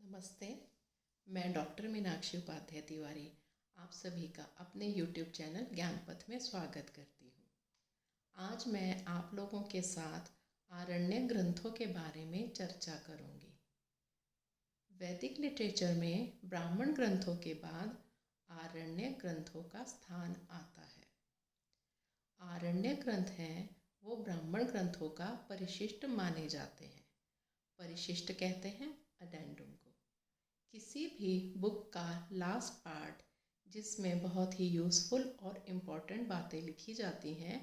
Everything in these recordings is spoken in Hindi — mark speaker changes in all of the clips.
Speaker 1: नमस्ते। मैं डॉक्टर मीनाक्षी उपाध्याय तिवारी आप सभी का अपने YouTube चैनल ज्ञानपथ में स्वागत करती हूँ। आज मैं आप लोगों के साथ आरण्यक ग्रंथों के बारे में चर्चा करूँगी। वैदिक लिटरेचर में ब्राह्मण ग्रंथों के बाद आरण्यक ग्रंथों का स्थान आता है। आरण्यक ग्रंथ हैं वो ब्राह्मण ग्रंथों का परिशिष्ट माने जाते हैं। परिशिष्ट कहते हैं अडेंडुम को। किसी भी बुक का लास्ट पार्ट जिसमें बहुत ही यूज़फुल और इम्पोर्टेंट बातें लिखी जाती हैं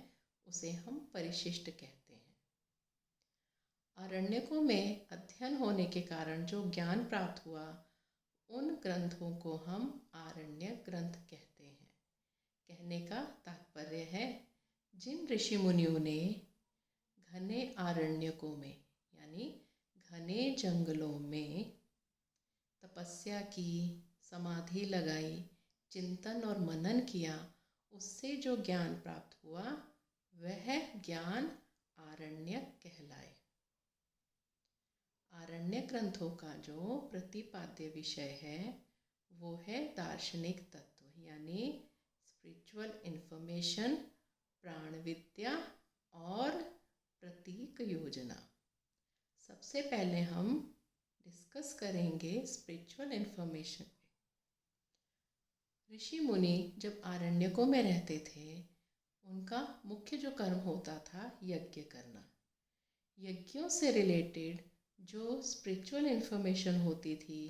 Speaker 1: उसे हम परिशिष्ट कहते हैं। आरण्यकों में अध्ययन होने के कारण जो ज्ञान प्राप्त हुआ उन ग्रंथों को हम आरण्यक ग्रंथ कहते हैं। कहने का तात्पर्य है जिन ऋषि मुनियों ने घने आरण्यकों में यानी घने जंगलों में तपस्या की, समाधि लगाई, चिंतन और मनन किया, उससे जो ज्ञान प्राप्त हुआ वह ज्ञान आरण्यक कहलाए। आरण्यक ग्रंथों का जो प्रतिपाद्य विषय है वो है दार्शनिक तत्व यानी स्पिरिचुअल इन्फॉर्मेशन, प्राण विद्या और प्रतीक योजना। सबसे पहले हम डिस्कस करेंगे स्पिरिचुअल इन्फॉर्मेशन। ऋषि मुनि जब आरण्यकों में रहते थे उनका मुख्य जो कर्म होता था यज्ञ करना। यज्ञों से रिलेटेड जो स्पिरिचुअल इन्फॉर्मेशन होती थी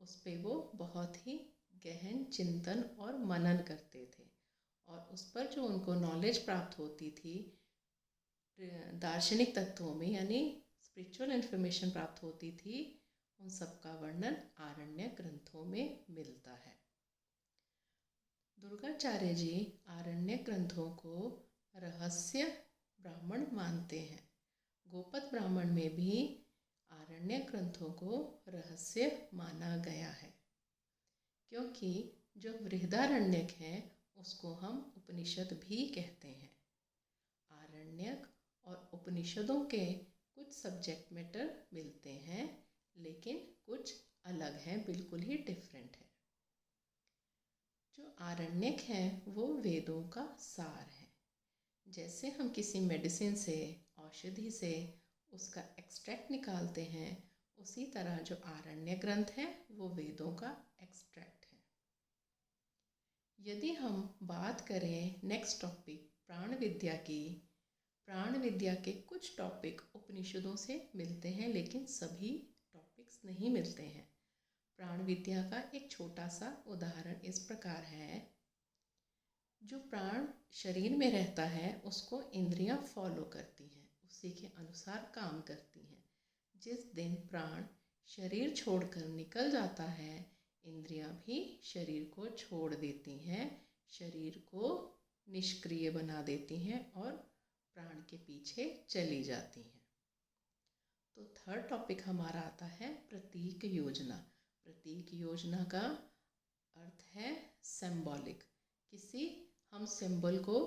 Speaker 1: उस पे वो बहुत ही गहन चिंतन और मनन करते थे और उस पर जो उनको नॉलेज प्राप्त होती थी दार्शनिक तत्वों में यानी स्पिरिचुअल इन्फॉर्मेशन प्राप्त होती थी उन सब का वर्णन आरण्यक ग्रंथों में मिलता है। दुर्गाचार्य जी आरण्यक ग्रंथों को रहस्य ब्राह्मण मानते हैं। गोपद ब्राह्मण में भी आरण्यक ग्रंथों को रहस्य माना गया है क्योंकि जो बृहदारण्यक है उसको हम उपनिषद भी कहते हैं। आरण्यक और उपनिषदों के कुछ सब्जेक्ट मैटर मिलते हैं लेकिन कुछ अलग हैं, बिल्कुल ही डिफरेंट है। जो आरण्यक है वो वेदों का सार है। जैसे हम किसी मेडिसिन से, औषधि से उसका एक्सट्रैक्ट निकालते हैं उसी तरह जो आरण्यक ग्रंथ है वो वेदों का एक्सट्रैक्ट है। यदि हम बात करें नेक्स्ट टॉपिक प्राण विद्या की, प्राण विद्या के कुछ टॉपिक उपनिषदों से मिलते हैं लेकिन सभी टॉपिक्स नहीं मिलते हैं। प्राण विद्या का एक छोटा सा उदाहरण इस प्रकार है, जो प्राण शरीर में रहता है उसको इंद्रियां फॉलो करती हैं, उसी के अनुसार काम करती हैं। जिस दिन प्राण शरीर छोड़कर निकल जाता है इंद्रियां भी शरीर को छोड़ देती हैं, शरीर को निष्क्रिय बना देती हैं और प्राण के पीछे चली जाती हैं। तो थर्ड टॉपिक हमारा आता है प्रतीक योजना। प्रतीक योजना का अर्थ है सिंबॉलिक। किसी हम सिंबल को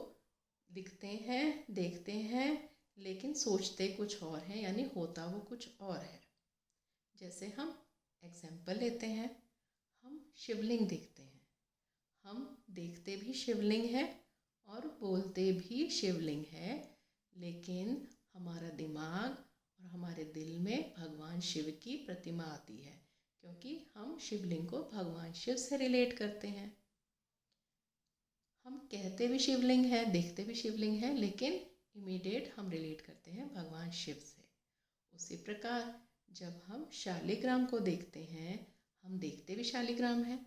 Speaker 1: लिखते हैं, देखते हैं लेकिन सोचते कुछ और है यानी होता वो कुछ और है। जैसे हम एग्जाम्पल लेते हैं, हम शिवलिंग देखते हैं, हम देखते भी शिवलिंग है और बोलते भी शिवलिंग है लेकिन हमारा दिमाग और हमारे दिल में भगवान शिव की प्रतिमा आती है क्योंकि हम शिवलिंग को भगवान शिव से रिलेट करते हैं। हम कहते भी शिवलिंग है, देखते भी शिवलिंग है लेकिन इमीडिएट हम रिलेट करते हैं भगवान शिव से। उसी प्रकार जब हम शालिग्राम को देखते हैं, हम देखते भी शालिग्राम है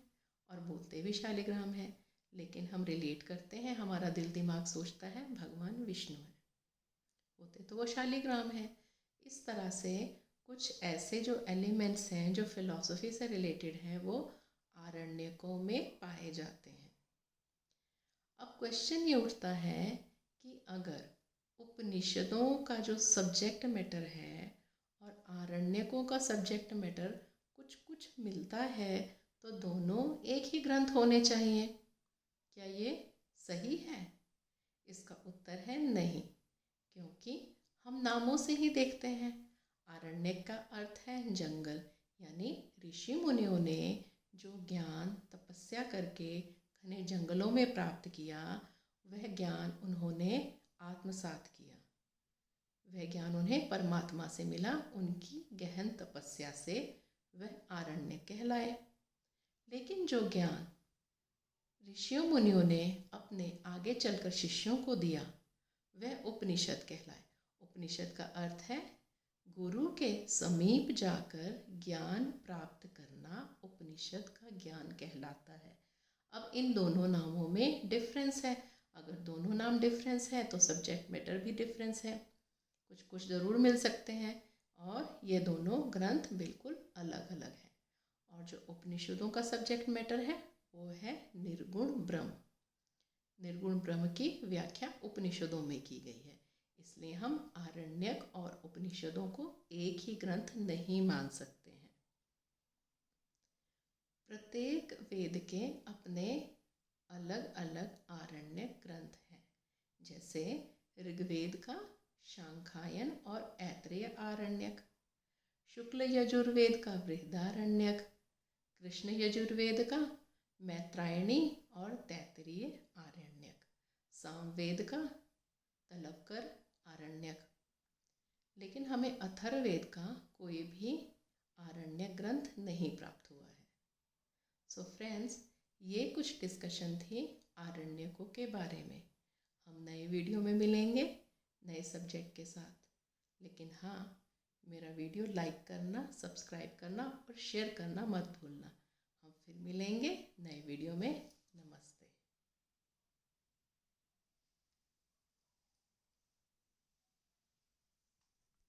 Speaker 1: और बोलते भी शालिग्राम है लेकिन हम रिलेट करते हैं, हमारा दिल दिमाग सोचता है भगवान विष्णु है, होते तो वो शालिग्राम है। इस तरह से कुछ ऐसे जो एलिमेंट्स हैं जो फिलॉसफी से रिलेटेड हैं वो आरण्यकों में पाए जाते हैं। अब क्वेश्चन ये उठता है कि अगर उपनिषदों का जो सब्जेक्ट मैटर है और आरण्यकों का सब्जेक्ट मैटर कुछ कुछ मिलता है तो दोनों एक ही ग्रंथ होने चाहिए, क्या ये सही है? इसका उत्तर है नहीं, क्योंकि हम नामों से ही देखते हैं। आरण्यक का अर्थ है जंगल यानी ऋषि मुनियों ने जो ज्ञान तपस्या करके घने जंगलों में प्राप्त किया, वह ज्ञान उन्होंने आत्मसात किया। वह ज्ञान उन्हें परमात्मा से मिला। उनकी गहन तपस्या से वह आरण्य कहलाए। लेकिन जो ज्ञान ऋषियों मुनियों ने अपने आगे चलकर शिष्यों को दिया, वह उपनिषद कहलाए। उपनिषद का अर्थ है गुरु के समीप जाकर ज्ञान प्राप्त करना, उपनिषद का ज्ञान कहलाता है। अब इन दोनों नामों में डिफरेंस है। अगर दोनों नाम डिफरेंस है तो सब्जेक्ट मैटर भी डिफरेंस है, कुछ कुछ ज़रूर मिल सकते हैं, और ये दोनों ग्रंथ बिल्कुल अलग अलग हैं। और जो उपनिषदों का सब्जेक्ट मैटर है वो है निर्गुण ब्रह्म। निर्गुण ब्रह्म की व्याख्या उपनिषदों में की गई है, इसलिए हम आरण्यक और उपनिषदों को एक ही ग्रंथ नहीं मान सकते हैं। प्रत्येक वेद के अपने अलग अलग आरण्यक ग्रंथ हैं। जैसे ऋग्वेद का शांखायन और ऐत्रेय आरण्यक, शुक्ल यजुर्वेद का बृहदारण्यक, कृष्ण यजुर्वेद का मैत्रायणी और तैत्तिरीय आरण्यक, सामवेद का तलवकर आरण्यक। लेकिन हमें अथर्ववेद का कोई भी आरण्यक ग्रंथ नहीं प्राप्त हुआ है। सो फ्रेंड्स, ये कुछ डिस्कशन थी आरण्यकों के बारे में। हम नए वीडियो में मिलेंगे नए सब्जेक्ट के साथ। लेकिन हाँ, मेरा वीडियो लाइक करना, सब्सक्राइब करना और शेयर करना मत भूलना। हम फिर मिलेंगे नए वीडियो में।